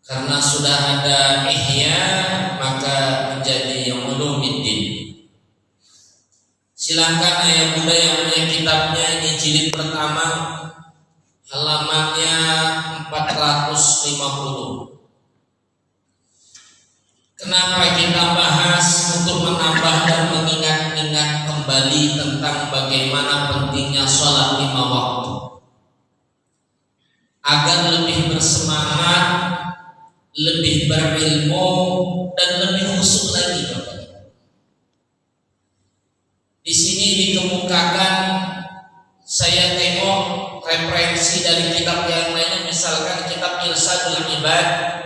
Karena sudah ada ihya, maka menjadi ulumuddin. Silahkan ayah bunda yang punya kitabnya, ini jilid pertama, halamannya 450. Kenapa kita bahas? Untuk menambah dan mengingat-ingat kembali tentang bagaimana pentingnya sholat 5 waktu, agar lebih bersemangat, lebih berilmu, dan lebih khusyuk lagi. Di sini dikemukakan, saya tengok referensi dari kitab yang lainnya, misalkan kitab Irsyadul Ibad.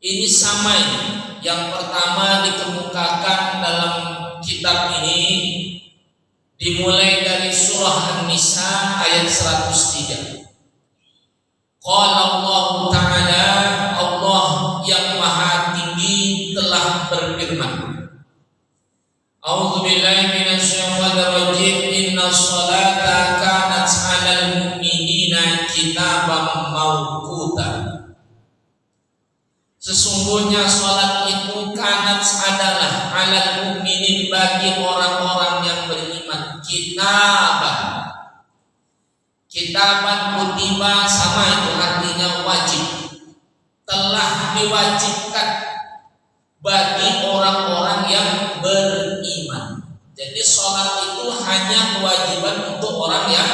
Ini sama ini. Yang pertama dikemukakan dalam kitab ini dimulai dari surah An-Nisa ayat 103. Qala Allah Ta'ala, Allah yang maha tinggi telah berfirman, A'udzu billahi minasyaitonir rajim, innas sholata kanat 'alal mu'minina kitaban mawquta. Sesungguhnya sholat itu kanat adalah 'alal mu'minin, bagi orang-orang yang beriman, kitaban kutiba, sama itu artinya wajib, telah diwajibkan bagi orang-orang yang beriman. Jadi sholat itu hanya kewajiban untuk orang yang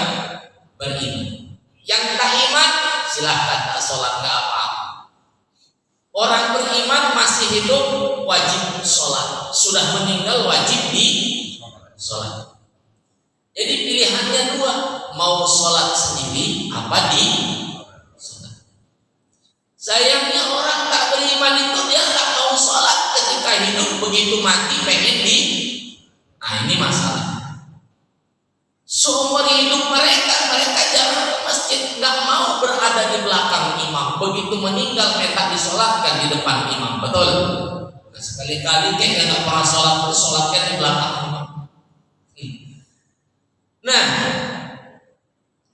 beriman. Yang tak iman silahkan tak sholat, nggak apa-apa. Orang beriman masih hidup wajib sholat, sudah meninggal wajib di sholat. Jadi pilihannya dua, mau sholat sendiri apa di sholat. Sayangnya orang tak beriman itu dia tak mau sholat ketika hidup, begitu mati pengen di. Nah ini masalah. Seumur hidup mereka jarang ke masjid, nggak mau berada di belakang imam. Begitu meninggal minta disolatkan di depan imam, betul? Nah, sekali-kali kayak nggak pernah sholat, disolatkan di belakang imam. Nah,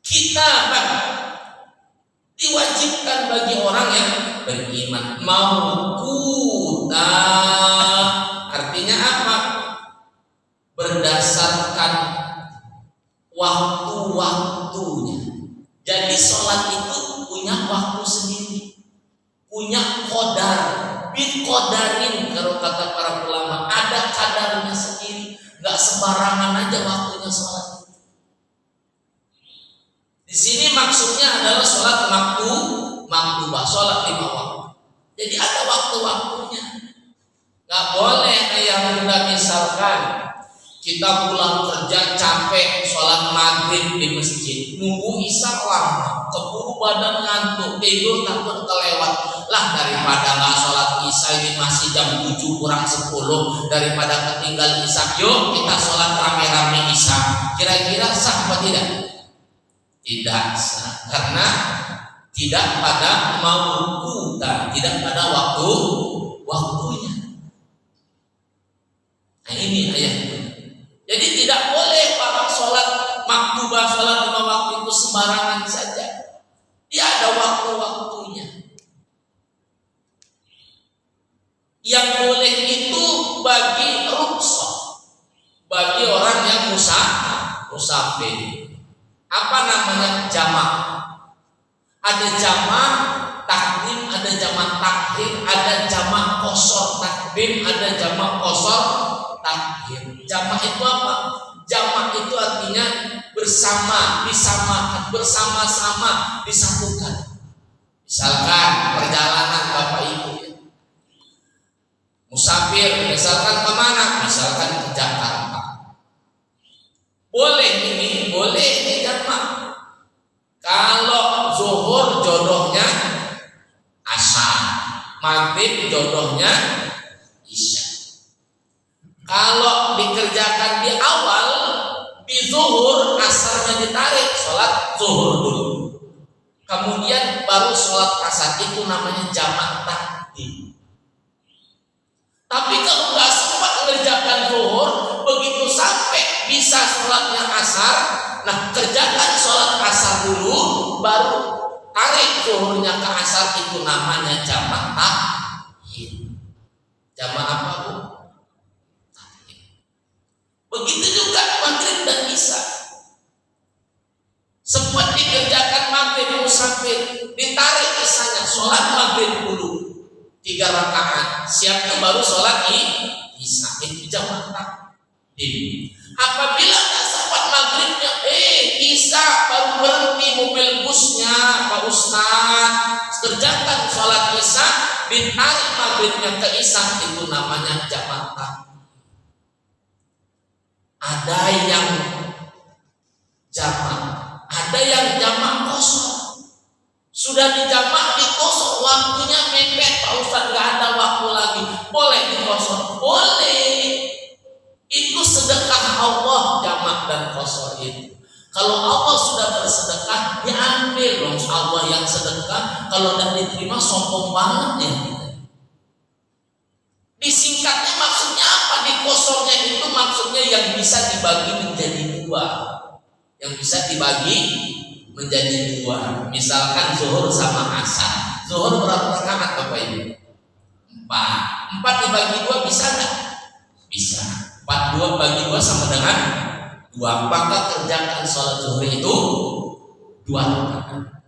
kita diwajibkan bagi orang yang beriman. Mawquta artinya apa? Berdasarkan waktu-waktunya. Jadi sholat itu punya waktu sendiri, punya qadar, biqadarin kalau kata para ulama, ada kadarnya sendiri, nggak sembarangan aja waktunya sholat. Di sini maksudnya adalah sholat maktubah, sholat 5 waktu. Jadi ada waktu-waktunya. Nggak boleh kayak bunda misalkan kita pulang kerja capek, sholat maghrib di masjid, nunggu isya lama, keburu badan ngantuk, tidur takut kelewat. Lah daripada nggak sholat isya, ini masih jam 7 kurang 10, daripada ketinggal isya, yuk kita sholat rame-rame isya. Kira-kira sah apa tidak? Tidak sah, karena tidak pada mawquta, tidak pada waktunya. Nah ini ayatnya. Jadi tidak boleh para sholat maktubah, sholat 5 waktu itu sembarangan saja. Dia ada waktu-waktunya. Yang boleh itu bagi rukhsah, bagi orang yang musafir. Apa namanya? Jamak. Ada jamak takdim, ada jamak takhir, ada jamak qasar takdim, ada jamak qasar takhir. Jamak itu apa? Jamak itu artinya bersama, disamakan, bersama-sama, disatukan. Misalkan perjalanan Bapak Ibu, musafir, misalkan kemana? Misalkan ke Jakarta. Boleh ini jamak. Kalau zuhur jodohnya asar, maghrib jodohnya isya. Kalau dikerjakan di awal, di zuhur, asarnya ditarik, sholat zuhur dulu. Kemudian baru sholat asar, itu namanya jamak takdim. Tapi kalau nggak sempat mengerjakan zuhur, begitu sampai bisa sholatnya asar, nah kerjakan sholat asar dulu, baru tarik zuhurnya ke asar itu namanya jamak takhir. Jamak apa Bu? Takhir. Begitu juga maghrib dan isya. Sempat dikerjakan maghrib musafir, ditarik isyanya, sholat maghrib dulu 3 rakaat, siap itu baru sholat isya, itu jamak takhir. Apabila tak sempat maghribnya, isya baru berhenti mobil busnya, Pak Ustaz, kerjakan sholat isya, ditarik maghribnya ke isya, itu namanya jamak takhir. Ada yang jamak, ada yang jamak kosong. Sudah dijamak dikosong, waktunya mepet, Pak Ustaz, nggak ada waktu lagi, boleh dikosong? Boleh. Itu sedekah Allah, jamak dan kosong itu. Kalau Allah sudah bersedekah, diambil dong Allah yang sedekah. Kalau tidak diterima, sombong banget ya. Disingkatnya maksudnya apa? Di kosongnya itu maksudnya yang bisa dibagi menjadi 2. Yang bisa dibagi menjadi 2. Misalkan zuhur sama asar. Zuhur berapa rakaat Bapak Ibu? 4. 4 dibagi 2 bisa nggak? Bisa. 4 2 bagi 2 sama dengan 2. Maka kerjakan sholat zuhur itu 2 rakaat.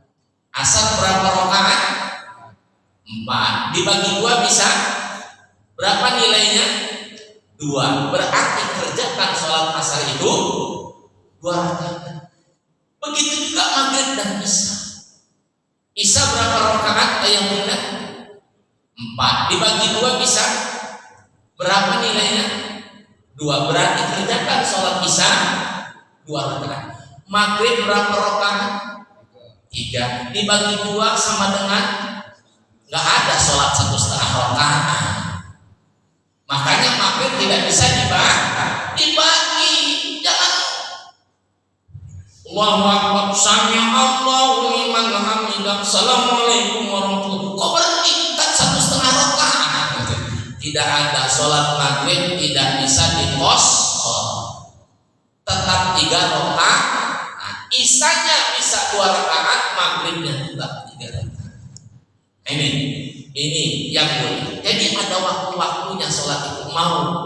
Asar berapa rakaat? 4. Dibagi 2 bisa berapa nilainya? 2. Berarti kerjakan sholat asar itu 2 rakaat. Begitu juga maghrib dan isya. Isya berapa rakaat yang benar? 4. Dibagi 2 bisa berapa nilainya? 2. Berarti kerjakan sholat isya 2 rakaat. Maghrib berapa rakaat? 3. Dibagi 2 sama dengan nggak ada sholat 1,5 rakaat. Makanya maghrib tidak bisa dibagi. Jangan Allahu Akbar, sami Allahu liman hamidah, assalamualaikum warahmatullahi wabarakatuh. Kok berhenti? Kan 1,5 rakaat. Tidak ada sholat maghrib tidak bisa dikosong. Tetap 3 rakaat. Isyanya bisa 2 rakaat, maghribnya tetap 3 rakaat. Ini yang boleh. Jadi ada waktu-waktunya sholat itu mau.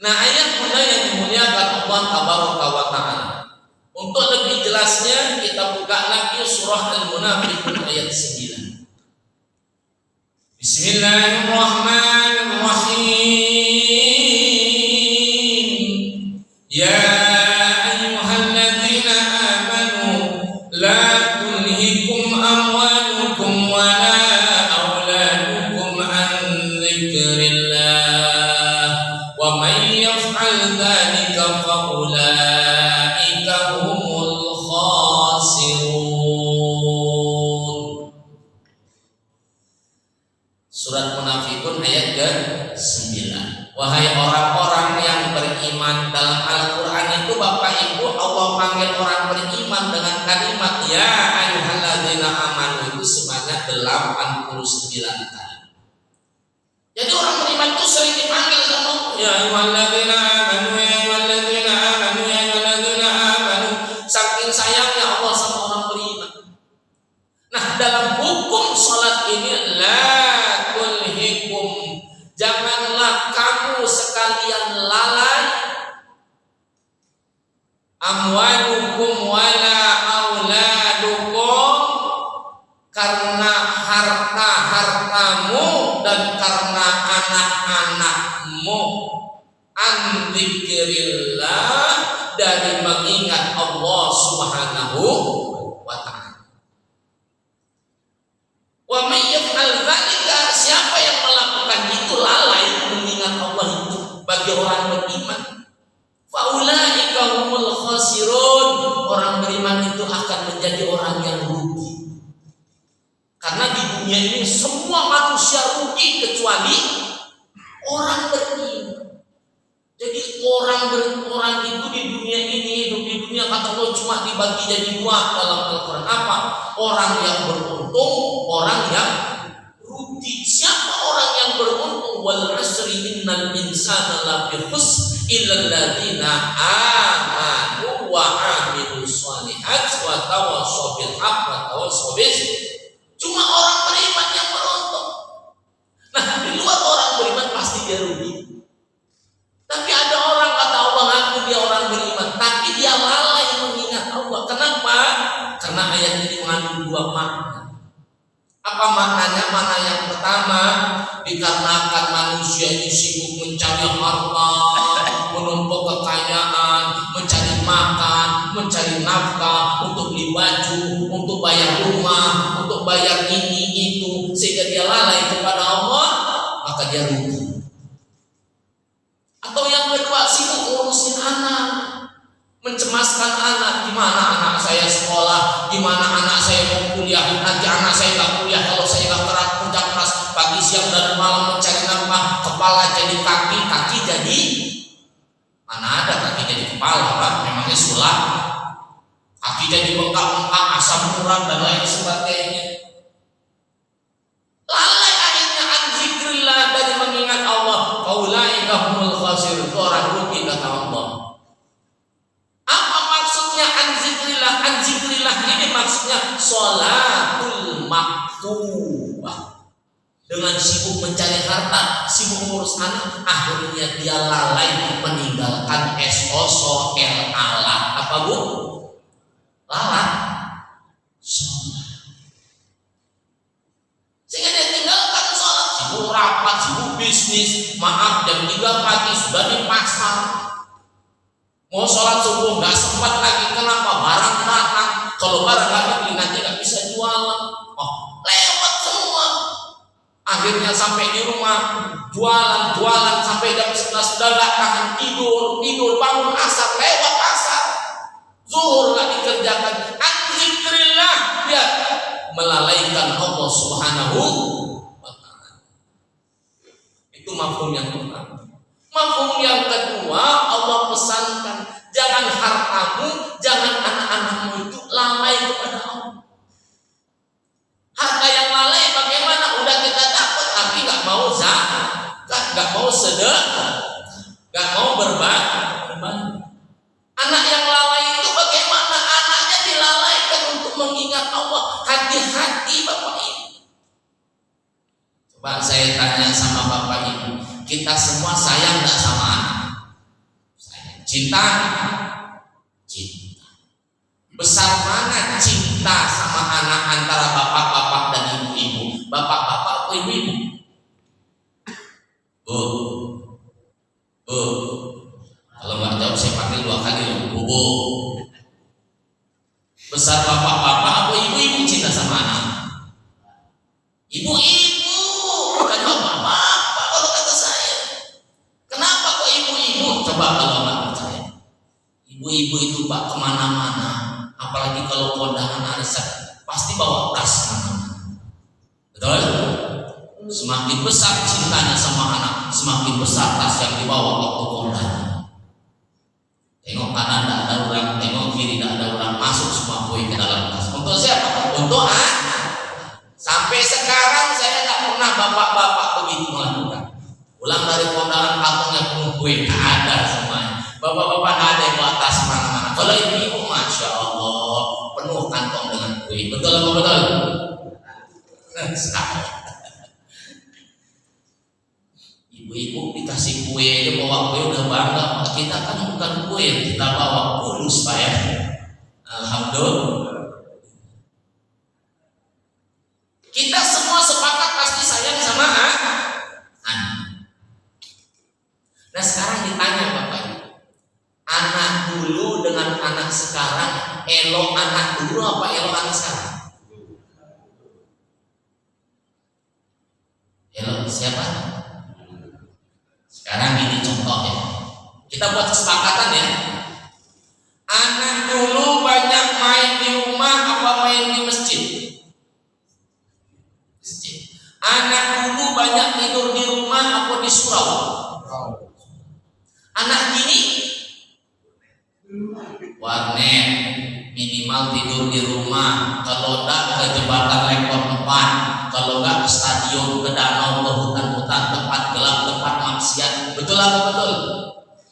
Nah, ayat bunda yang dimuliakan Allah Tabaraka wa Ta'ala. Untuk lebih jelasnya kita buka lagi surah Al-Munafiqun ayat 9. Bismillahirrahmanirrahim. Ya ayyuhalladzina amanu la tulhikum amwalukum wa la auladukum an dzikrillah wa man yaf'al dzalika fa ulaika humul khasirun. Surat Munafikun ayat ke-9. Wahai orang-orang yang beriman, dalam Al-Quran itu Bapak Ibu Allah panggil orang beriman dengan kalimat ya ayyuhalladzina amanu itu sebanyak 89 kali. Jadi orang beriman itu sering dipanggil sama ya ayyuhalladzina amanu, ya ayyuhalladzina amanu, ya ayyuhalladzina amanu. Saking sayangnya Allah sama orang beriman. Nah, dalam hukum sholat ini la tulhikum, janganlah kamu sekalian lalai amwalukum wala auladukum, karena harta-hartamu dan karena anak-anakmu, an dzikrillah, dari mengingat Allah Subhanahu wa ta'ala. Wa may yaf'al dzalika, siapa yang melakukan itu lalai mengingat Allah itu bagi orang beriman, faulaika humul khasirun, orang beriman itu akan menjadi orang yang rugi. Karena di dunia ini semua manusia rugi kecuali orang beriman. Jadi orang itu di dunia ini, hidup di dunia kata Allah cuma dibagi jadi 2 dalam Al-Quran. Apa? Orang yang beruntung, orang yang rugi. Siapa orang yang beruntung? Wal asri innal insana lafi khusr illal ladzina amanu wa amilus shalihat wa tawassaw bil haqq wa tawassaw bis. Cuma orang beriman yang beruntung. Nah, di luar orang beriman pasti dia rugi. Tapi ada orang kata Allah ngaku dia orang beriman, tapi dia lalai mengingat Allah. Kenapa? Karena ayat ini mengandung dua makna. Apa maknanya? Makna yang pertama, dikarenakan manusia ini sibuk mencari harta, menumpuk kekayaan, mencari makan, mencari nafkah, untuk beli baju, untuk bayar rumah, untuk bayar ini itu, sehingga dia lalai kepada Allah, maka dia rugi. Atau yang kedua, sibuk ngurusin anak, mencemaskan anak. Gimana anak saya sekolah, gimana anak saya mau kuliah, nanti anak saya gak kuliah kalau saya gak kerja keras pagi siang dan malam mencari nafkah, kepala jadi kaki, kaki jadi mana ada kaki jadi kepala, Pak? Memangnya sulap. Kaki jadi bengkak-bengkak, asam urat dan lain sebagainya. Lalai akhirnya an zikrillah, dari mengingat Allah. Faulaika humul khasirun, orang rugi kata Allah. Apa maksudnya an zikrillah? An zikrillah ini maksudnya sholatul maktubah. Dengan sibuk mencari harta, sibuk ngurus anak, akhirnya dia lalai meninggalkan SOSOL alat. Apa bu? Lalat sholat. Sehingga dia tinggalkan sholat, sibuk rapat, sibuk bisnis. Maaf, jam 3 pagi sudah di pasar. Mau sholat subuh nggak sempat lagi. Kenapa? Barang datang. Kalau barang nggak dibeli nanti nggak bisa jualan. Oh, lewat semua. Akhirnya sampai di rumah jualan sampai jam 11 sudah nggak tahan, tidur bangun asar, lewat asar, zuhur nggak dikerjakan. An zikrillah, dia melalaikan Allah Subhanahu wa ta'ala. Itu mafhum yang pertama. Mafhum yang kedua, Allah pesankan jangan hartamu, jangan anak-anakmu itu lalai kepada Allah. Harta yang lalai bagaimana? Udah kita dapat tapi nggak mau zakat, nggak mau sedekah, nggak mau berbagi. Anak yang lalai itu bagaimana? Anaknya dilalaikan untuk mengingat Allah. Hati-hati Bapak Ibu. Coba saya tanya sama Bapak Ibu, kita semua sayang nggak sama anak? Sayang. Cinta? Cinta. Besar mana cinta sama anak antara bapak-bapak dan ibu-ibu? Bapak-bapak atau ibu-ibu? Bu. Kalau nggak jawab saya panggil 2 kali loh. Bu. Besar bapak-bapak atau ibu-ibu cinta sama anak? Ibu-ibu, bukan bapak-bapak kalau kata saya. Kenapa kok ibu-ibu? Coba kalau nggak percaya. Ibu-ibu itu Pak kemana-mana, apalagi kalau kondangan arisan, pasti bawa tas kemana-mana. Betul? Semakin besar cintanya sama anak, semakin besar tas yang dibawa waktu kondangan. Tengok kanan tidak ada orang, tengok kiri tidak ada orang, masuk semua kue ke dalam tas. Untuk siapa? Untuk anak. Sampai sekarang saya tak pernah bapak-bapak begitu melakukan. Pulang dari kondangan kantongnya penuh kue, tak ada semuanya. Bapak-bapak tidak ada yang bawa tas mana-mana. Kalau ibu-ibu, masya Allah, penuh kantong dengan kue. Betul apa betul? Ibu-ibu dikasih kue, dia bawa kue udah bangga. Kita kan bukan kue, kita bawa pulus Pak ya. Alhamdulillah. Kita semua sepakat pasti sayang sama anak. Nah sekarang ditanya Bapak Ibu, anak dulu dengan anak sekarang, elok anak dulu apa elok anak sekarang? Elok siapa? Sekarang ini contoh ya, kita buat kesepakatan ya. Anak dulu banyak main di rumah apa main di masjid? Masjid. Anak dulu banyak tidur di rumah apa di surau? Anak gini warnet, minimal tidur di rumah, kalau enggak ke jembatan Lekor 4, kalau enggak ke stadion, ke danau, ke hutan-hutan, tempat gelap, tempat maksiat. Betul apa betul?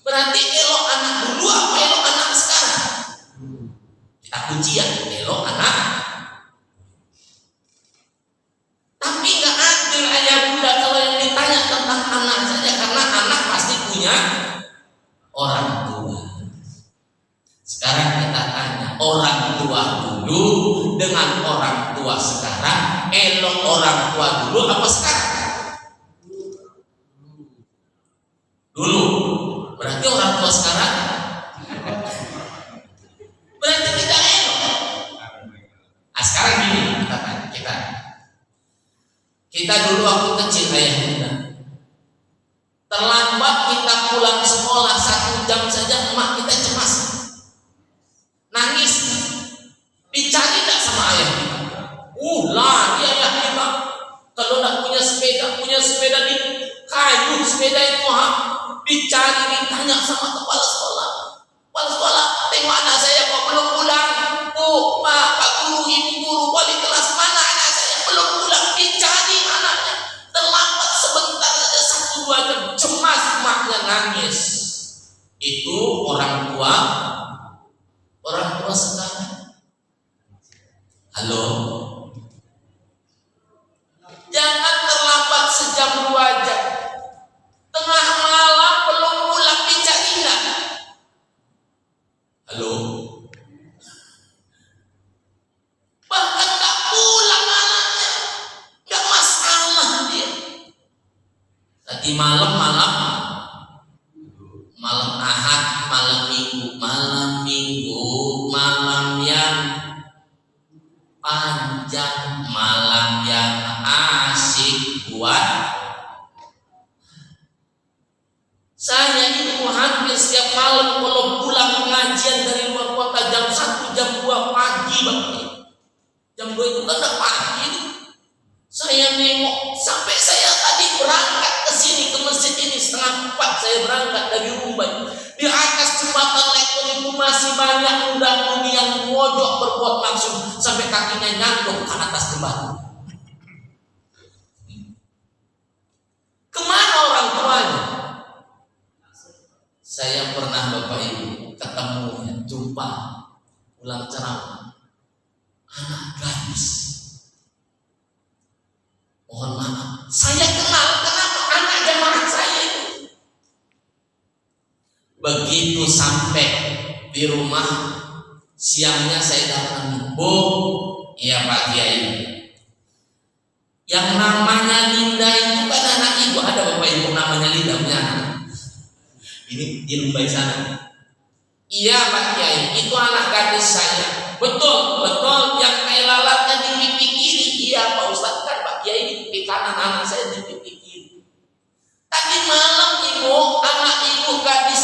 Berarti elok anak dulu apa elok anak sekarang? Kita kunci ya, elok anak dulu dengan orang tua sekarang, elok orang tua dulu apa sekarang? Dulu. Berarti orang tua sekarang berarti kita elok. Nah, sekarang gini kita dulu waktu kecil ayah bunda, terlambat kita pulang sekolah 1 jam saja emak kita cemas, nangis, dicari tak sama ayah kita. Lari ayah kita. Kalau nak punya sepeda di kayu sepeda itu dicari, ditanya sama kepala sekolah. Kepala sekolah, tengok anak saya kok belum pulang. Bu, pak guru, ibu guru, wali kelas, mana anak saya belum pulang? Dicari anaknya. Terlambat sebentar saja 1-2 jam, cemas emaknya nangis. Itu orang tua sekarang. Halo. Jangan terlambat sejam 2 jam. Tengah malam belum pulang dicari enggak? Halo. Bahkan enggak pulang anaknya, enggak masalah dia. Tadi malam Ahad, malam Minggu, malam yang panjang, malam yang asik buat saya. Itu hampir setiap malam kalau pulang pengajian dari luar kota jam 1, jam 2 pagi jam 2 itu kan udah pagi itu. Saya nengok sampai saya tadi berangkat ke sini, ke masjid ini 3:30 saya berangkat dari Rumbai. Di atas jembatan Lekon itu masih banyak muda-mudi yang mojok berbuat langsung sampai kakinya nyangkut ke atas jembatan. Kemana orang tuanya? Saya pernah Bapak Ibu ketemu, jumpa, pulang ceramah, anak gadis. Mohon maaf, saya kenal, kenapa anak jamaah saya itu. Begitu sampai di rumah, siangnya saya datang, Bu, iya Pak Kiai, yang namanya Linda itu kan anak ibu. Ada Bapak Ibu namanya Linda punya anak? Ini di Rumbai sana. Iya Pak Kiai, itu anak gadis saya. Betul, yang kayak lalatnya di pipi kiri. Iya Pak Ustadz, kan Pak Kiai di pipi kanan, anak saya di pipi kiri. Tadi malam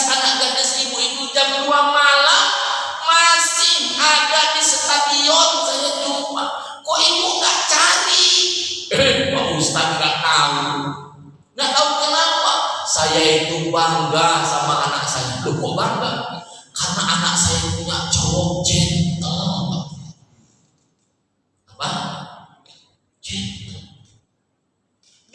anak gadis ibu itu jam 2 malam masih ada di stadion, saya jumpa. Kok ibu gak cari? Pak Ustadz gak tahu kenapa. Saya itu bangga sama anak saya. Loh kok bangga? Karena anak saya punya cowok gentle. Apa? Gentle.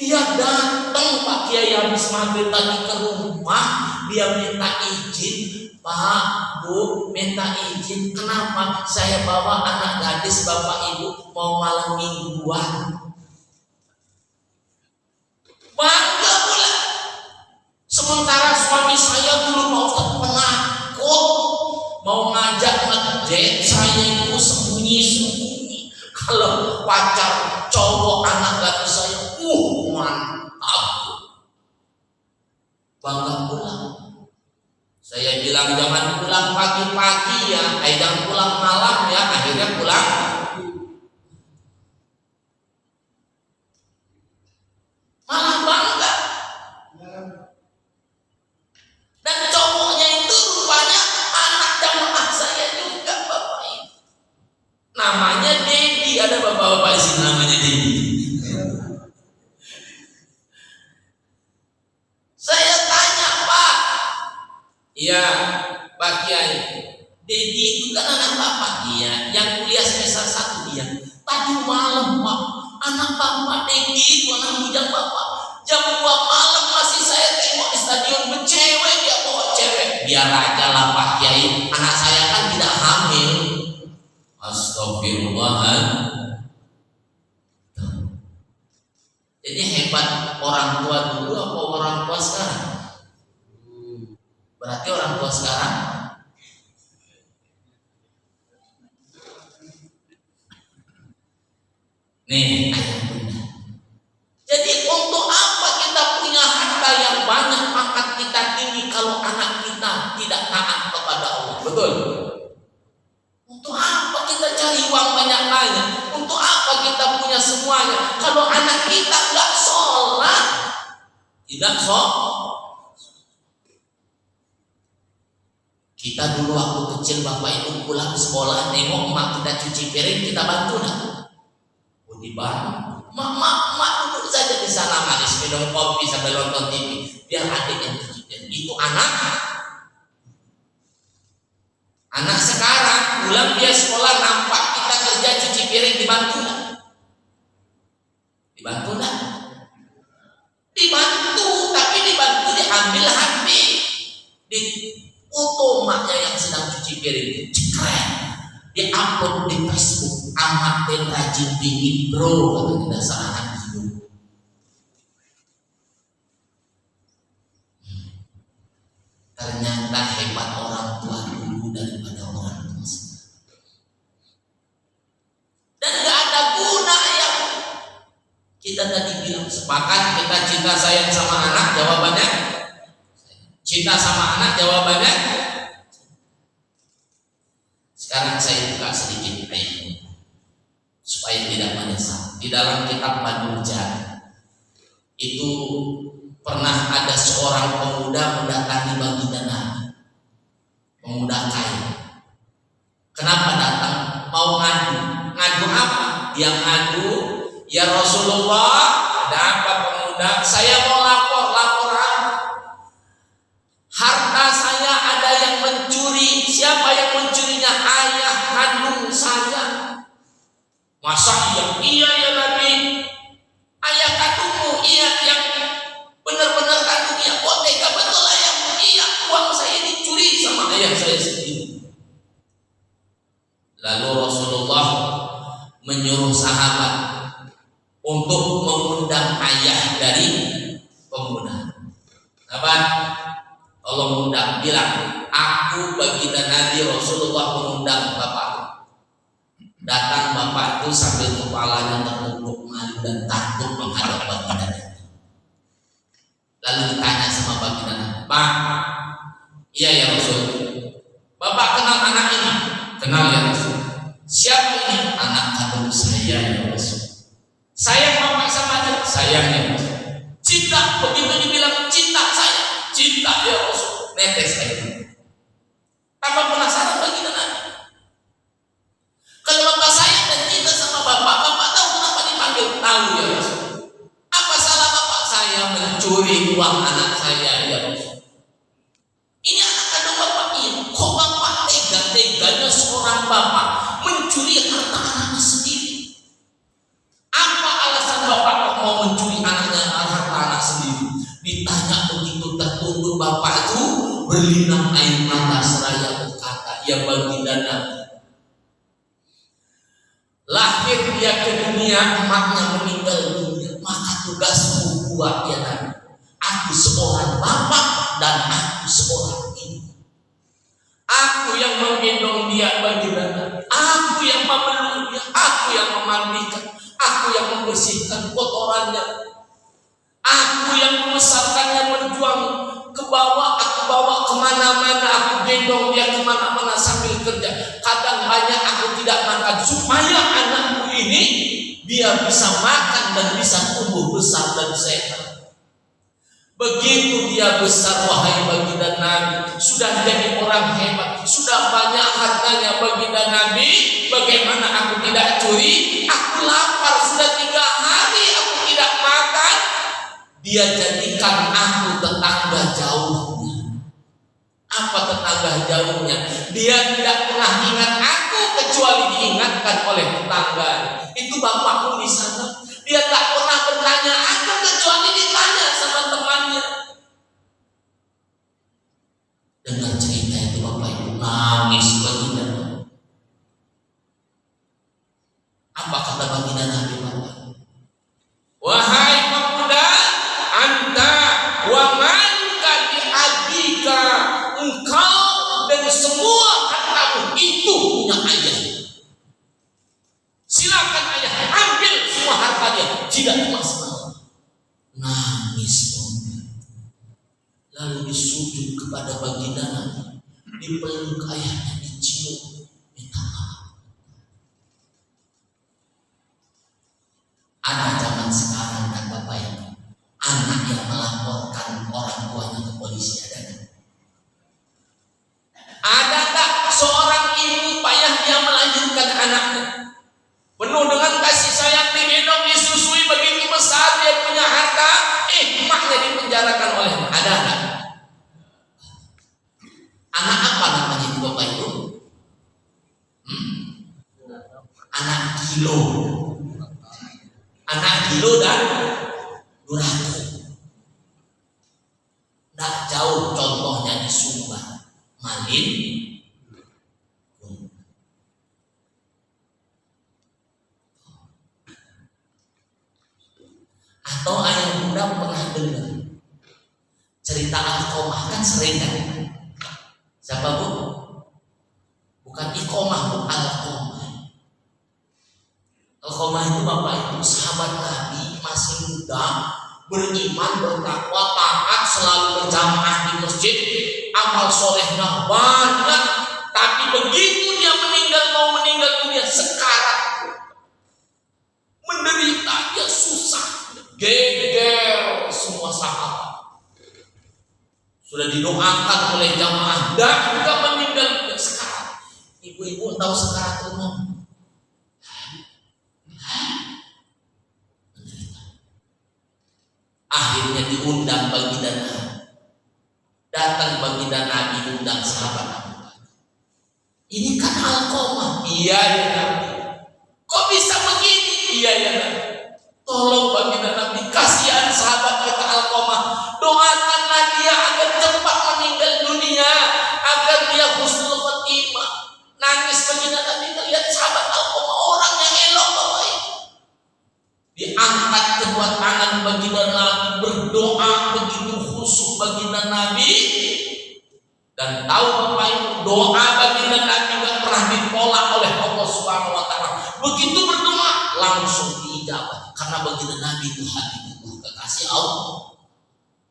Dia datang Pak Kiai habis maghrib tadi ke rumah, dia minta izin, Pak, Bu, minta izin. Kenapa? Saya bawa anak gadis Bapak Ibu mau malam mingguan. Bangga pula. Sementara suami saya dulu Pak Ustadz penakut, mau ngajak ngedate saya itu sembunyi-sembunyi. Kalau pacar cowok anak gadis saya, mantap. Bangga pulang. Saya bilang jangan pulang pagi-pagi ya, jangan pulang malam ya. Akhirnya pulang. Malah bangga. Dan cowoknya itu rupanya anak jamaah saya juga Bapak Ibu. Namanya Dedi. Ada bapak-bapak sih namanya Dedi. Saya tanya, Pak. Iya, Pak Kiai. Dedi itu kan anak Bapak. Iya, yang kuliah semester 1 dia. Tadi malam Pak, anak Bapak Dedi itu anak bujang Bapak. Jam 2 malam masih saya tengok di stadion bercewek, dia bawa cewek. Biar aja lah Pak Kiai, anak saya kan tidak hamil. Astagfirullahaladzim. Jadi hebat orang tua dulu apa orang tua sekarang? Berarti orang tua sekarang Nih ayat bunda. Jadi untuk apa kita punya harta yang banyak, pangkat kita tinggi, kalau anak kita tidak taat kepada Allah? Betul? Untuk apa kita cari uang banyak-banyak? Untuk apa kita punya semuanya kalau anak kita nggak sholat? Tidak sholat. Kita dulu waktu kecil, bapak ibu pulang sekolah, nengok emak kita cuci piring, kita bantu nak? Oh, dibantu. Mak duduk saja di sana manis, minum kopi sambil nonton TV, biar adik yang cuci piring. Itu anak sekarang pulang dia sekolah, nampak kita kerja cuci piring, dibantu nak? Dibantu nak? Dibantu, tapi dibantu diambil habis. Foto maknya yang sedang cuci piring, cekrek, dia upload di Facebook, amat dan rajin dingin bro, kata tidak salah anak hidup. Ternyata hebat orang tua dulu daripada orang tua sekarang. Dan gak ada guna yang kita tadi bilang. Sepakat kita cinta sayang sama anak, jawabannya cinta sama anak, jawabannya. Sekarang saya buka sedikit ayatnya supaya tidak menyesal. Di dalam kitab Madurja itu pernah ada seorang pemuda mendatangi baginda Nabi, pemuda kaya. Kenapa datang? Mau ngadu. Ngadu apa? Dia ngadu, ya Rasulullah, ada apa pemuda? Saya mau lapor apa? Harta saya ada yang mencuri. Siapa yang mencurinya? Ayah kandung saya. Masa iya ya Nabi? Ayah kandungmu? Iya, yang benar-benar kandungnya. Oh tega betul ayahmu? Iya, uang saya dicuri sama ayah saya sendiri. Lalu Rasulullah menyuruh sahabat untuk mengundang ayah dari pemuda. Sahabat, tolong undang, bilang aku baginda Nabi Rasulullah mengundang bapak. Datang bapak itu sambil kepalanya tertunduk malu dan takut menghadap baginda Nabi. Lalu ditanya sama baginda Nabi, Pak, iya ya Rasul, bapak kenal anak ini? Kenal ya Rasul. Siapa ini? Anak kandung saya ya Rasul. Sayang bapak sama dia? Sayang ya Rasul. Cinta, begitu dibilang cinta saya, cinta ya Rasul, netes saya. Tambah penasaran baginda Nabi. Kalau bapak sayang dan cinta sama bapak, bapak tahu kenapa dipanggil? Tahu ya Rasul. Apa salah bapak? Saya mencuri uang anak saya ya Rasul. Ini anak kandung bapak ini. Kok bapak tega-teganya seorang bapak mencuri harta anaknya sendiri? Apa alasan bapak mau mencuri harta anak sendiri? Ditanya begitu tertunduk, bapak itu berlinang air mata seraya berkata, ya baginda Nabi, lahir dia ke dunia, emaknya meninggal dunia, maka tugasmu buat dia Nabi. Aku seorang bapak dan aku seorang ibu. Aku yang menggendong dia baginda Nabi. Aku yang memeluk dia, aku yang memandikan, aku yang membersihkan kotorannya. Aku yang membesarkannya, berjuang ke bawah, aku bawa kemana-mana, aku gendong dia kemana-mana sambil kerja. Kadang banyak aku tidak makan supaya anakku ini dia bisa makan dan bisa tumbuh besar dan sehat. Begitu dia besar, wahai baginda Nabi, sudah jadi orang hebat, sudah banyak hartanya baginda Nabi. Bagaimana aku tidak curi? Aku lapar, sudah 3 hari aku tidak makan. Dia jadikan aku tetangga jauhnya. Apa tetangga jauhnya? Dia tidak pernah ingat aku kecuali diingatkan oleh tetangga. Itu bapakmu di sana. Dia tak pernah bertanya aku kecuali ditanya sama temannya. Dengar cerita itu bapak ibu nangis baginda. Apa kata baginda Nabi bapak? Wahai pemuda, anta wa manka di abika, engkau dan semua hartamu itu punya ayah. Silakan ayah ambil semua tidak masalah. Nangis lalu disujud kepada baginda Nabi, dipeluk ayahnya, dicium, minta maaf. Ada zaman sekarang dan Bapak Ibu, anak yang melaporkan orang tuanya ke polisi ada tak seorang ibu payah yang melahirkan anaknya penuh dengan kasih sayang, digendong, disusui begitu besar, dia punya harta, emaknya dipenjarakan olehnya. Ada tak? Anak apa namanya itu Bapak Ibu? Anak kilo. Anak kilo dan durhaka. Tidak jauh contohnya di Sumba, Malin, atau ayah bunda pernah dengar cerita Alkomah, kan sering kan? Siapa Bu? Bukan Ikomah Bu, Alkomah. Alkomah itu Bapak Ibu sahabat Nabi, masih muda, beriman, bertakwa, taat, selalu berjamaah di masjid, amal solehnya banyak. Tapi begitu dia mau meninggal dunia, sekarat, menderita, dia susah, geger semua sahabat. Sudah didoakan oleh jamaah dan juga meninggal dunia sekarat. Ibu-ibu tahu sekarat umum. Akhirnya diundang baginda Nabi. Datang baginda Nabi, undang sahabat Nabi. Ini kan Alkomah. Iya ya Nabi. Kok bisa begini? Iya ya Nabi. Tolong baginda Nabi, kasihan sahabat kita Alkomah. Doakanlah dia agar cepat meninggal dunia, agar dia husnul khotimah. Nangis baginda Nabi melihat sahabat Alkomah, orang yang elok Bapak Ibu. Diangkat kedua tangan baginda Nabi, berdoa begitu khusyuk baginda Nabi. Dan tahu Bapak Ibu, doa baginda Nabi tidak pernah ditolak oleh Allah Subhanahu wa taala. Begitu berdoa langsung diijabah, karena baginda Nabi itu Habibullah, kekasih Allah.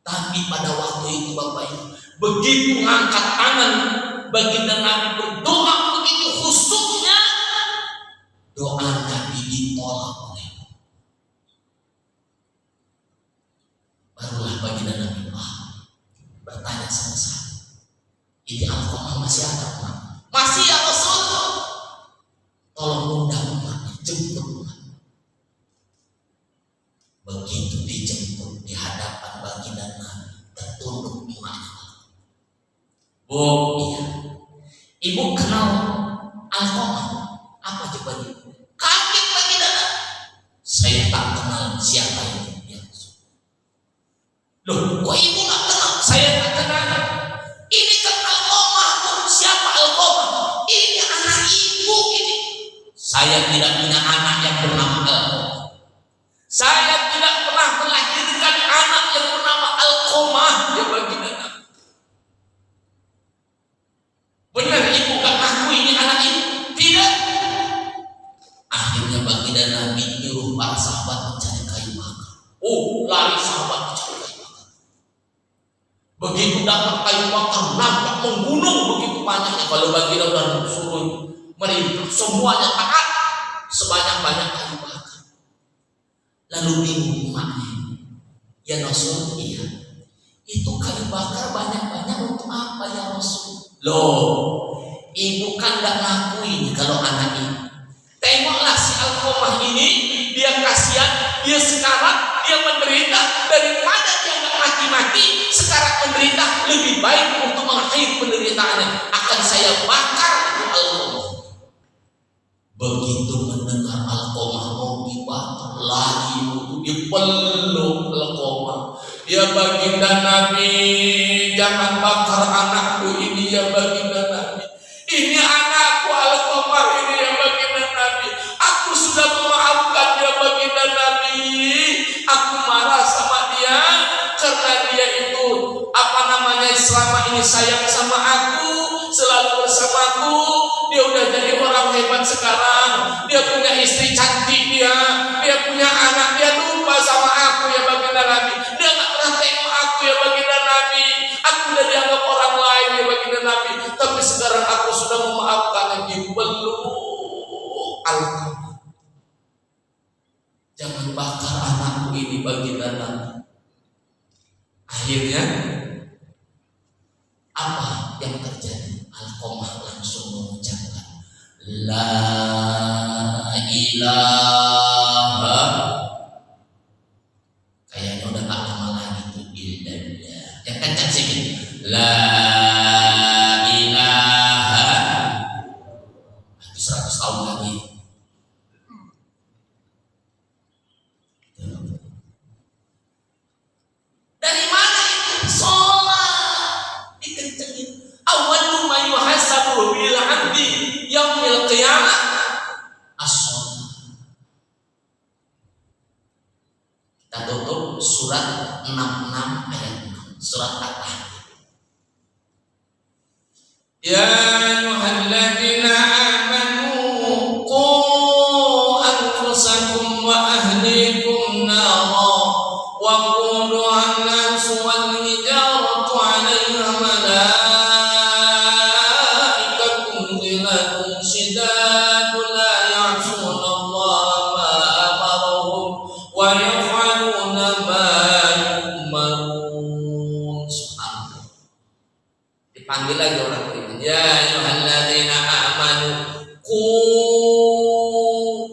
Tapi pada waktu itu Bapak Ibu, begitu angkat tangan baginda Nabi berdoa begitu khusyuknya, doa Nabi ditolak oleh Allah. Barulah baginda Nabi bertanya sama saya, ini Alkomah masih ada Pak? Masih ya Rasul? Tolong undang umatnya, jemput umatnya. Begitu dijemput di hadapan baginda Nabi, tertunduk umatnya. Bu, iya. Ibu kenal Alkomah? Apa jawabannya? Kaget baginda Nabi. Saya tak kenal siapa itu. Loh, kok ibu gak kenal? Saya tak kenal. Ini kan Alkomah. Siapa Alkomah? Ini anak ibu ini. Saya tidak punya anak yang bernama Alkomah. Saya tidak pernah melahirkan anak yang bernama Alkomah. Ya baginda Nabi. Benar ibu gak ngaku ini anak ibu? Tidak. Akhirnya baginda Nabi nyuruh para sahabat mencari kayu bakar. Oh, lari sahabat mencari kayu bakar. Begitu dapat kayu bakar, nampak menggunung begitu banyaknya. Kalau baginda udah suruh merintah, semuanya taat, sebanyak-banyak kayu bakar. Lalu bingung umatnya, ya Rasul, iya, itu kayu bakar banyak-banyak untuk apa ya Rasul? Loh, ibu kan gak ngakuin kalau anak ini. Tengoklah si Alkomah ini, dia kasihan, dia sekarat, dia menderita. Daripada dia gak mati-mati, sekarat menderita, lebih baik untuk mengakhiri penderitaannya. Akan saya bakar itu Alkomah. Begitu mendengar Alkomah mau dibakar, lagi itu dipeluk Alkomah. Ya baginda Nabi, jangan bakar anakku ini ya baginda Nabi. Ini anakku Alkomah ini ya baginda Nabi. Aku sudah memaafkan dia baginda Nabi. Aku marah sama dia karena dia itu selama ini sayang sama aku, selalu bersamaku. Dia udah jadi orang hebat sekarang. Dia punya istri cantik, dia punya anak, dia lupa Jangan bakar anakku ini bagi dalam. Akhirnya apa yang terjadi? Alqamah langsung mengucapkan la ilaha, kayaknya udah gak lama lagi tuh illallah. Yang kencang sedikit, la ilaha. Itu 100 tahun lagi. Dari mana itu? Sholat dikencengin. Awwalu ma yuhasabu bil 'abdi yaumil qiyamah as-sholat. Kita tutup surat 66 ayat 6, surat At-Tahr. Ya ayyuhalladzina amanu qu anfusakum wa ahlikum nara wa quduha an-nas wal hijaratu 'alaiha malaikatun ghiladun shidadun la ya'suna Allah ma amarahum wa yaf'aluna ma yu'marun. Subhanallah. Dipanggil lagi orang beriman. Ya ayyuhalladzina amanu qu,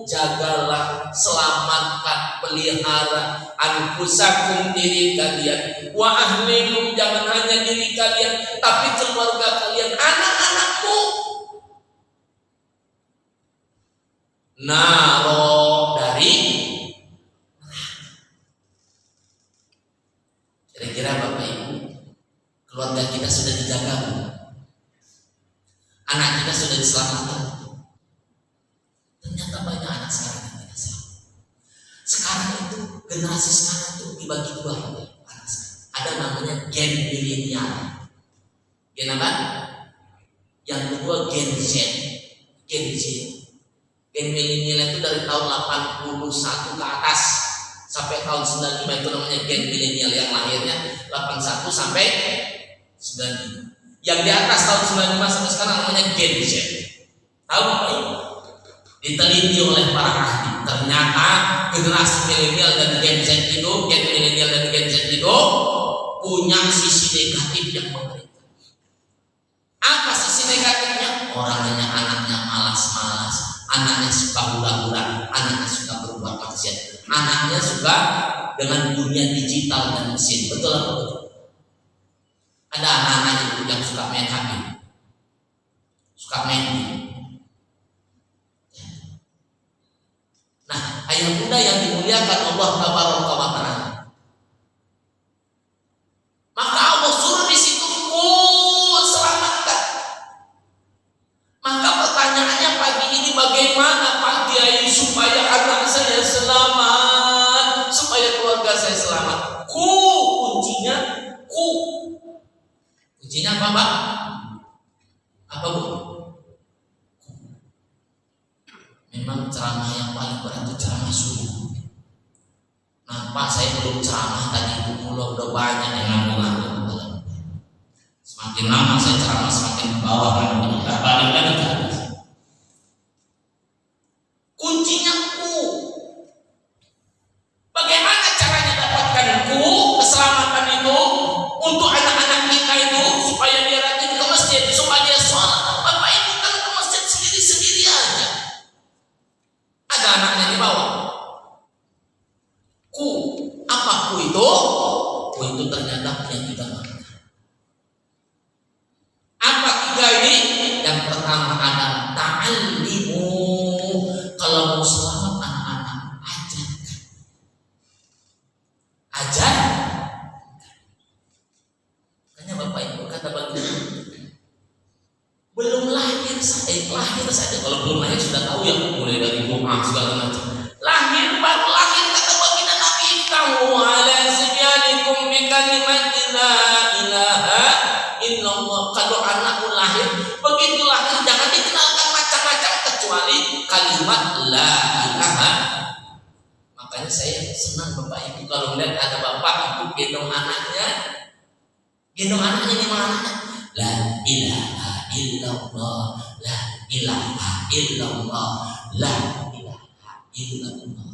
jagalah, selamatkan, pelihara anfusakum, diri kalian, wa ahlikum, jangan hanya diri kalian tapi keluarga kalian, anak-anakmu, naro, dari kira-kira Bapak Ibu, keluarga kita sudah dijaga, anak kita sudah diselamatkan. Ternyata banyak anak sekarang yang tidak selamat. Sekarang itu generasi sekarang itu dibagi dua anak. Ada namanya gen milenial. Gen apa? Yang kedua gen Z. Gen Z. Gen milenial itu dari tahun 81 ke atas sampai tahun 95, itu namanya gen milenial, yang lahirnya 81 sampai 95. Yang di atas tahun 95 sampai sekarang namanya gen Z. Tahu Bapak Ibu? Diteliti oleh para ahli, ternyata generasi milenial dan gen Z itu, gen milenial dan gen Z itu punya sisi negatif yang mengerikan. Apa sisi negatifnya? Orangnya, anaknya malas-malas, anaknya suka hura-hura, anaknya suka berbuat maksiat, anaknya suka dengan dunia digital dan mesin. Betul apa betul? Ada anak-anak itu yang suka main HP, suka main game. Nah, ayah bunda yang dimuliakan Allah Tabaraka wa Ta'ala, maka Allah suruh di situ selamatkan. Maka pertanyaannya pagi ini, bagaimana Pak Kiai supaya anak saya selamat, supaya keluarga saya selamat? Kuncinya kuncinya apa Pak? Apa Bu? Memang ceramah yang paling berat itu ceramah subuh. Nampak saya belum ceramah tadi itu mulai udah banyak yang nganggur-nganggur. Semakin lama saya ceramah semakin ke bawah, balik lagi ke atas. Kuncinya bagaimana caranya dapatkan keselamatan itu untuk anak-anak kita itu, supaya dia rajin ke masjid, supaya dia sholat. Bapak Ibu kan ke masjid sendiri-sendiri aja, ada anaknya di bawah. Apa itu? Itu ternyata yang kita makan. Apa tiga ini? Yang pertama adalah ta'allimu. Kalau mau selamat anak-anak, ajar. Makanya Bapak Ibu kata bagus, belum lahir saja. Kalau belum lahir sudah tahu ya, mulai dari doa segala macam. Baru lahir kata baginda Nabi, "Tahu ala sibyanikum bi kalimatin la ilaha illallah." Kalau anakmu lahir, begitu lahir jangan dikenalkan macam-macam kecuali kalimat la ilaha. Makanya saya senang Bapak Ibu kalau melihat ada bapak ibu gendong anaknya di mana anaknya? La ilaha illallah, la ilaha illallah, la ilaha illallah.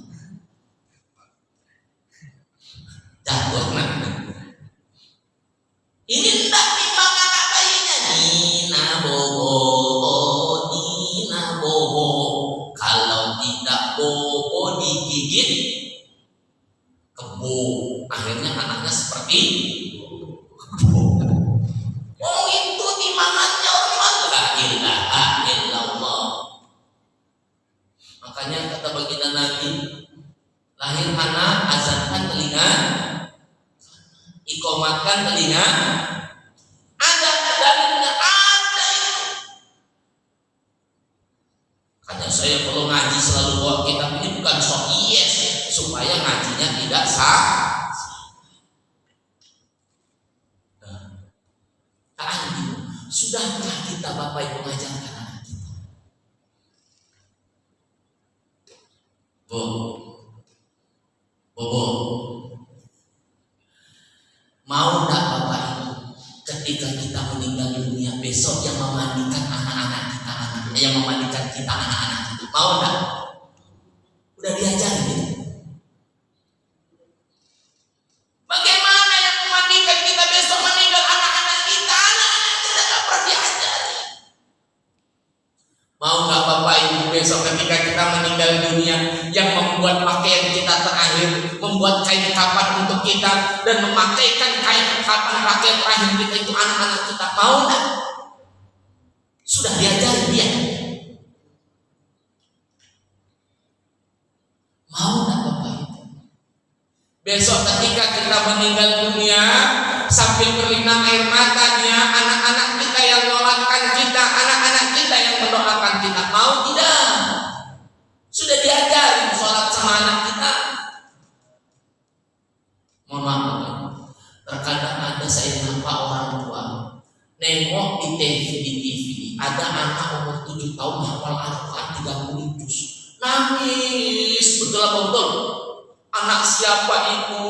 digigit kebo. Akhirnya anaknya seperti kebo. Oh itu timangannya orang la ilaha illallah. Makanya kata baginda Nabi, lahir anak azankan telinga, ikomatkan telinga. Ada dalilnya, ada itu. Makanya saya kalau ngaji selalu bawa kitab ini bukan sok yes, supaya ngajinya tidak sah. Sudahkah kita Bapak Ibu mengajarkan anak kita? Bobo, mau tak Bapak Ibu ketika kita meninggal dunia besok yang memandikan anak-anak kita, yang memandikan kita anak-anak kita, mau tak? Udah diajarin gitu. Bagaimana yang memandikan kita besok meninggal anak-anak kita? Mau nggak Bapak Ibu besok ketika kita meninggal dunia yang membuat pakaian kita terakhir, membuat kain kapan untuk kita dan memakaikan kain kapan pakaian terakhir kita itu anak-anak kita, mau nggak? Sudah diajarin dia. Mau nggak Bapak Ibu? Besok ketika kita meninggal dunia sambil berlinang air matanya anak-anak kita yang mendoakan kita, anak-anak kita yang mendoakan kita, mau tidak? Sudah diajarin sholat sama anak kita. Mohon maaf, terkadang ada saya nampak orang tua nengok di TV ada anak umur 7 tahun hafal Al-Quran 30 juz, nangis betul. Anak siapa itu?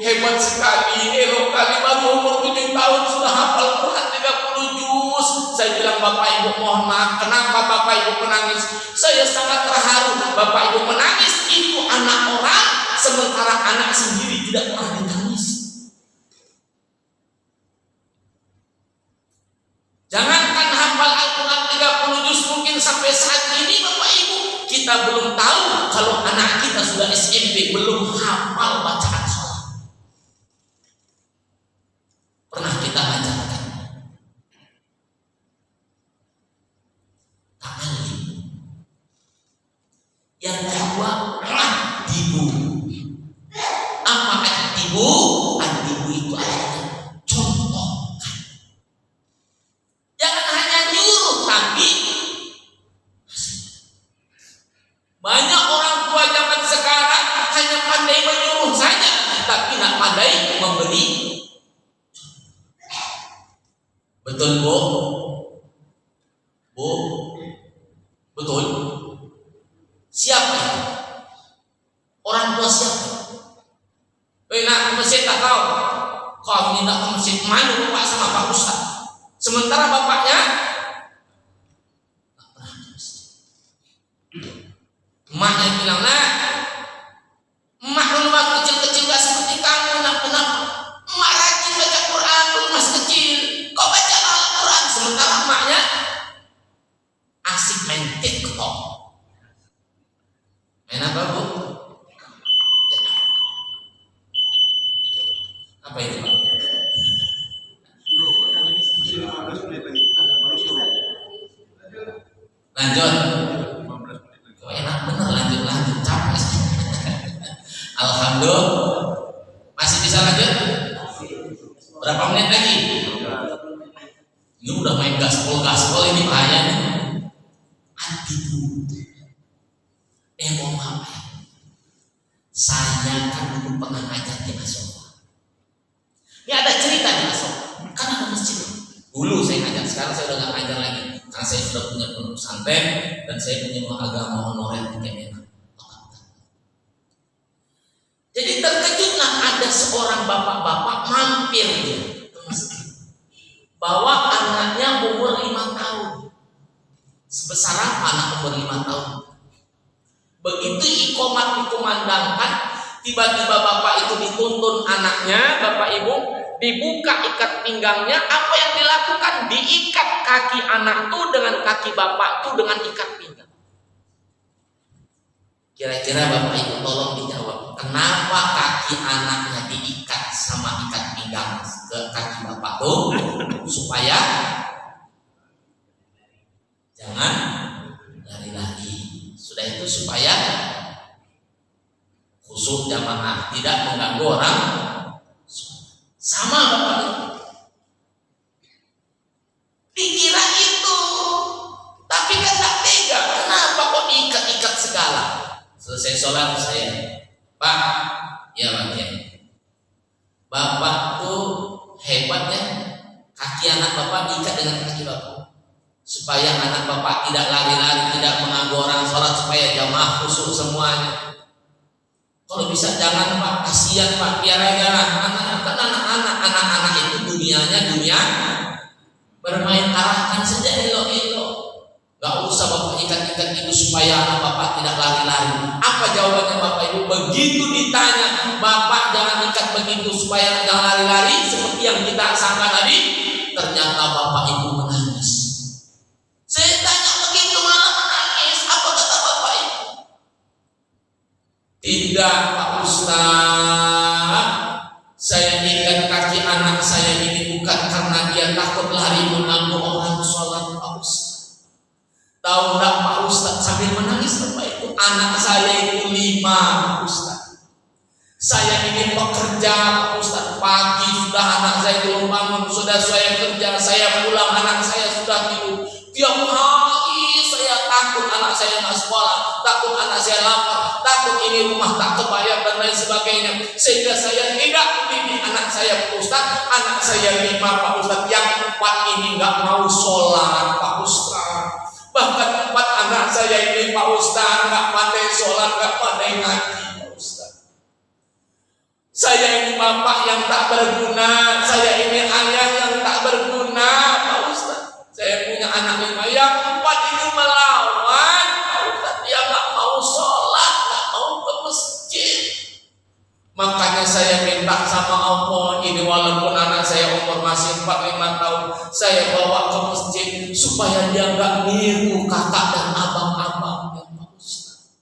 Hebat sekali, elok kali, baru umur 7 tahun sudah hafal Quran 30 juz. Saya bilang, Bapak Ibu mohon maaf, kenapa Bapak Ibu menangis? Saya sangat terharu. Bapak Ibu menangis itu anak orang, sementara anak sendiri tidak pernah ditangis. Jangankan hafal Al-Quran 30 juz, mungkin sampai saat ini Bapak Ibu kita belum tahu kalau anak kita sudah SMP belum hafal bacaan sholat. Pernah kita ajarkan? Ta'alim. Yang kedua, adibu. Apa adibu? Adibu itu artinya contohkan. Jangan hanya nyuruh, tapi banyak orang tua zaman sekarang hanya pandai menyuruh saja, tapi tidak pandai memberi. Betul Bu? Bu? Betul? Siapa itu? Orang tua siapa? Nak ke masjid tak tahu. Kau tidak ke masjid, mana bapak sama Pak Ustaz? Sementara bapaknya tak pernah ke masjid. Emaknya bilang, nak, emak dulu waktu kecil-kecil gak seperti kamu, nak kenapa? Emak rajin baca Quran dulu masih kecil, kau baca Al-Quran. Sementara emaknya asik main TikTok. Main apa Bu? Apa itu Pak? Lanjut. Enak bener, lanjut capek. Alhamdulillah. Masih bisa lanjut? Berapa menit lagi? Ini udah main gaspol ini bahaya nih. Adibu. Mohon maaf ya. Saya kan dulu pernah ngajar di Asofa. Ini ada cerita di Asofa. Kan ada masjid. Dulu saya ngajar, sekarang saya udah gak ngajar lagi. Karena saya sudah punya pondok pesantren dan saya punya agama honorer di Kemenak. Jadi terkejutlah ada seorang bapak-bapak mampir dia ke masjid, bawa anaknya umur 5 tahun. Sebesar apa anak umur 5 tahun? Begitu iqomat dikumandangkan, tiba-tiba bapak itu dituntun anaknya, Bapak Ibu, dibuka ikat pinggangnya. Apa yang dilakukan? Diikat kaki anak itu dengan kaki bapak itu dengan ikat pinggang. Kira-kira Bapak Ibu tolong dijawab, kenapa kaki anaknya diikat sama ikat pinggang ke kaki Bapak tuh? Supaya jangan lari-lari. Sudah itu supaya khusyuk jamaah, tidak mengganggu orang. Sama Bapak Ibu. Dikira itu, tapi kan tak tega. Kenapa kok diikat-ikat segala? Selesai sholat saya, Pak, ya Pak ya, Bapak tuh hebat ya, kaki anak Bapak diikat dengan kaki Bapak, supaya anak Bapak tidak lari-lari, tidak mengganggu orang sholat, supaya jamaah khusyuk semuanya. Kalau bisa jangan Pak, kasihan Pak, biar aja lah anak-anak itu dunianya dunia bermain, arahkan saja elok-elok. Gak usah Bapak ikat-ikat itu supaya anak Bapak tidak lari-lari. Apa jawabannya Bapak Ibu? Begitu ditanya, Bapak jangan ikat begitu supaya jangan lari-lari seperti yang kita sangka tadi, ternyata Bapak Ibu menangis. Saya tanya begitu malah menangis. Apa kata Bapak Ibu? Tidak Pak Ustaz, saya ikat kaki anak saya ini bukan karena dia takut lari mengganggu orang sholat Pak Ustaz. Tahu enggak Pak Ustaz, sambil menangis Bapak Ibu, anak saya itu 5 Pak Ustaz. Saya ini pekerja Pak Ustaz, pagi sudah anak saya belum bangun, sudah saya kerja, saya pulang anak saya sudah tidur. Tiap hari saya takut anak saya nggak sekolah, takut anak saya lapar, takut ini rumah tak kebayar dan lain sebagainya. Sehingga saya tidak mendidik anak saya Pak Ustaz. Anak saya 5 Pak Ustaz, yang 4 ini nggak mau sholat Pak Ustaz. Bahkan 4 anak saya ini Pak Ustaz nggak pandai sholat, nggak pandai ngaji Pak Ustaz. Saya ini bapak yang tak berguna, saya ini ayah yang tak berguna Pak Ustaz. Saya punya anak 5, yang 4 ini melawan Pak Ustaz. Dia nggak mau sholat, nggak mau ke masjid. Makanya saya minta sama Allah ini, walaupun anak saya umur masih 4-5 tahun, saya bawa ke masjid supaya dia nggak niru kakak dan abang-abang ya Pak Ustaz.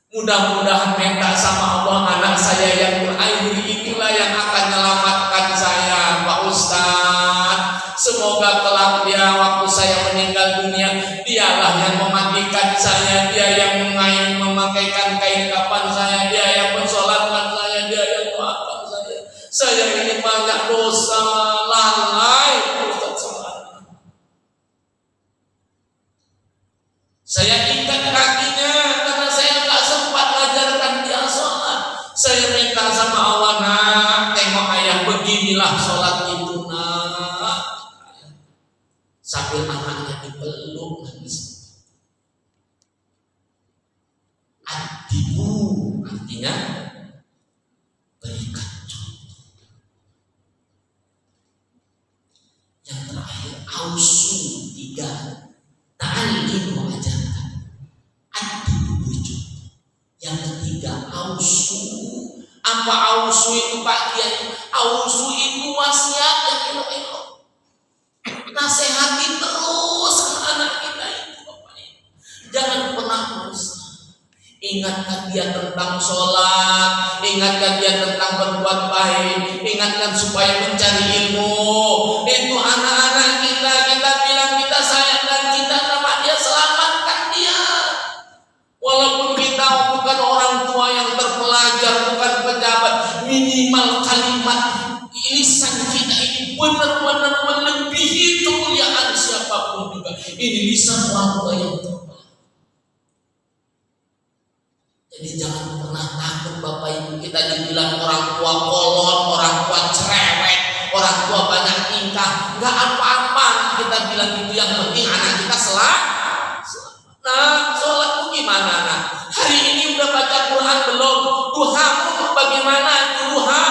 Mudah-mudahan minta sama Allah, anak saya yang terakhir inilah yang akan menyelamatkan saya Pak Ustaz. Semoga kelak dia waktu saya meninggal dunia, dialah yang memandikan saya, dia yang memakaikan kain kafan saya, dia yang mensolatkan saya, dia yang doakan saya. Saya ini banyak dosa, lalai Ustaz sama. Saya ikat kakinya karena saya nggak sempat mengajarkan dia sholat. Saya minta sama Allah, nak, tengok ayah beginilah sholat itu nak. Sambil anaknya dipeluk nangis. Adibu artinya berikan contoh. Yang terakhir ausu, 3 ta'alim, mengajarkan. Adibu beri contoh. Yang ketiga ausu. Apa ausu itu Pak Kiai? Ausu itu wasiat yang elok-elok. Nasihati terus anak kita itu Bapak Ibu. Jangan pernah merusak. Ingatkan dia tentang sholat, ingatkan dia tentang berbuat baik, ingatkan supaya mencari ilmu. Itu anak-anak kita bilang kita sayang dan kita nama dia, selamatkan dia. Walaupun kita bukan orang tua yang terpelajar, bukan pejabat, minimal kalimat lisan kita ini benar-benar melebihi kemuliaan siapapun juga. Ini lisan orang tua yang terbaik. Jadi jangan pernah takut Bapak Ibu, kita dibilang orang tua kolot, orang tua cerewet, orang tua banyak tingkah, nggak apa-apa kita bilang itu. Yang penting anak kita selamat. Nah, sholatmu gimana nak? Hari ini udah baca Quran belum? Duhamu bagaimana? Duha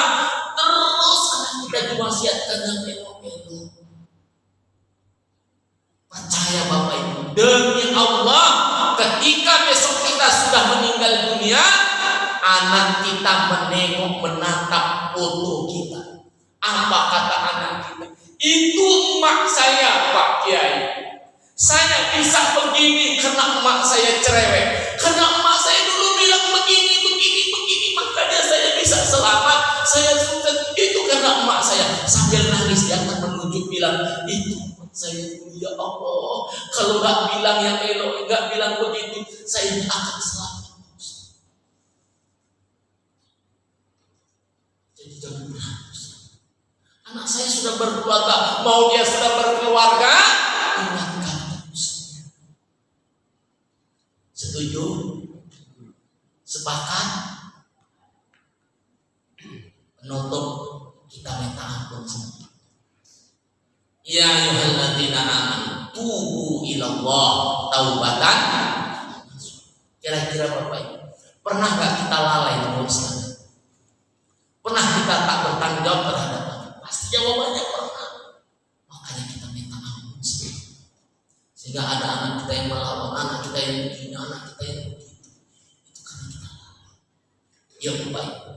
terus anak kita diwasiatkan yang elok-elok. Percaya Bapak Ibu, demi Allah, ketika besok kita sudah meninggal dunia, anak kita menengok, menatap foto kita. Apa kata anak kita? Itu emak saya Pak Kiai. Saya bisa begini karena emak saya cerewet, karena emak saya dulu saya sukses itu karena emak saya. Sambil nangis dia akan menunjuk bilang, itu emak saya. Ya Allah, kalau nggak bilang yang elok, nggak bilang begitu, saya akan selamat. Jadi jangan berhapus. Anak saya sudah berkeluarga, mau dia sudah berkeluarga, ingatkan terus. Setuju? Sepakat? Penutup, kita minta ampun semua. Ya ayyuhalladzina amanu tubu ilallah taubatan. Kira-kira Bapak Ibu, pernah gak kita lalai dengan Islam? Pernah kita tak bertanggung jawab terhadap Allah? Pasti jawabannya pernah. Makanya kita minta ampun semua. Sehingga ada anak kita yang melawan, anak kita yang begini, anak kita yang begitu. Itu karena kita lalai. Ya Bapak Ibu,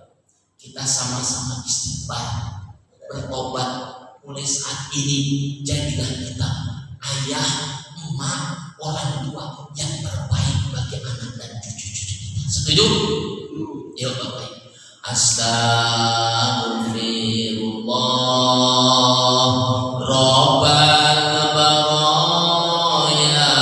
kita sama-sama istighfar, bertobat. Mulai saat ini jadilah kita ayah, emak, orang tua yang terbaik bagi anak dan cucu-cucu kita. Setuju? Ya Bapak. Astaghfirullah Rabbal baraya.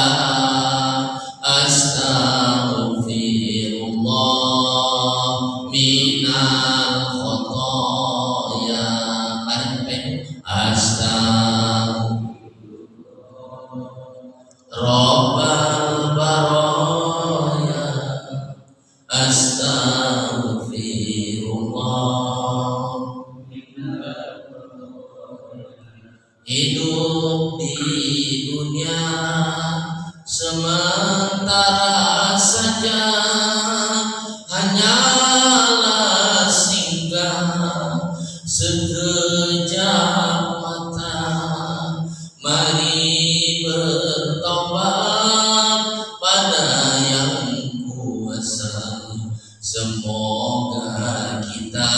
Astaghfirullah minal khotoya. Rabbal baraya. Astaghfirullah. Hidup di dunia sementara saja, hanyalah singgah sekejap mata. Mari bertobat pada yang kuasa. Semoga kita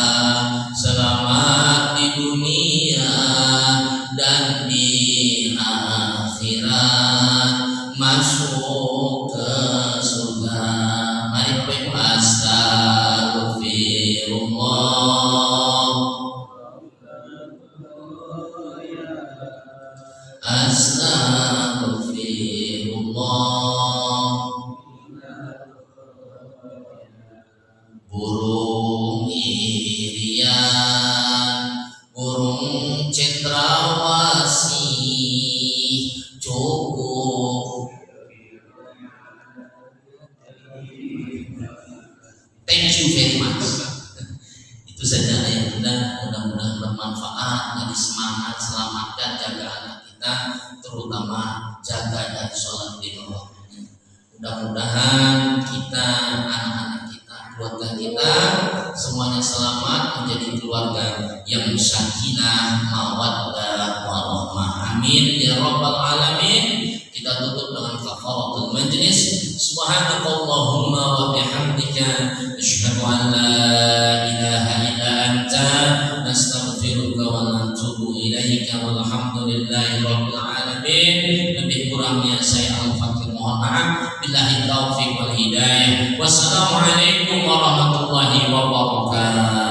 selamat di dunia dan di akhirat, masuk ke surga. Mari Bapak Ibu, astagfirullah. Astagfirullah. Burung irian, burung cendrawasih, cukup. Thank you very much. Itu saja ya Bunda, mudah-mudahan bermanfaat, jadi semangat, selamatkan, jaga anak kita, terutama jaga dari sholat di waktunya. Mudah-mudahan kita, anak-anak kita, keluarga kita semuanya selamat, menjadi keluarga yang sakinah, mawaddah, warahmah. Amin ya rabbal alamin. Kita tutup dengan kafaratul majlis. Subhanakallahumma wa bihamdika asyhadu an la ilaha illa anta nastaghfiruka wa natubu ilaika walhamdulillahi rabbil alamin. Lebih kurangnya saya al-fakir mohon maaf. Billahi taufiq wal hidayah. Wassalamualaikum warahmatullahi wabarakatuh.